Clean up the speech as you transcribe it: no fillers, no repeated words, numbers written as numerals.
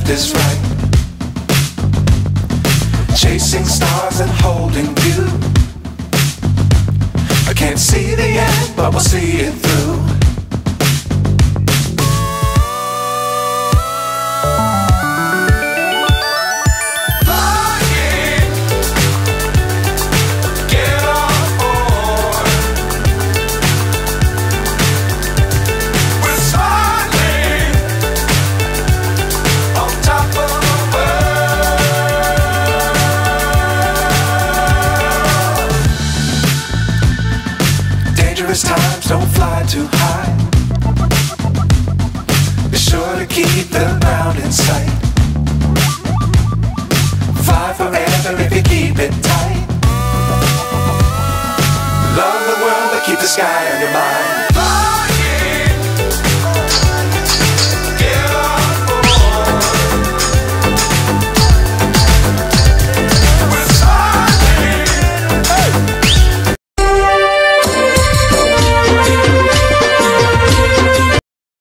is right. Chasing stars and holding you. I can't see the end, but we'll see it through. Times don't fly too high. Be sure to keep the ground in sight. Fly forever if you keep it tight. Love the world but keep the sky on your mind.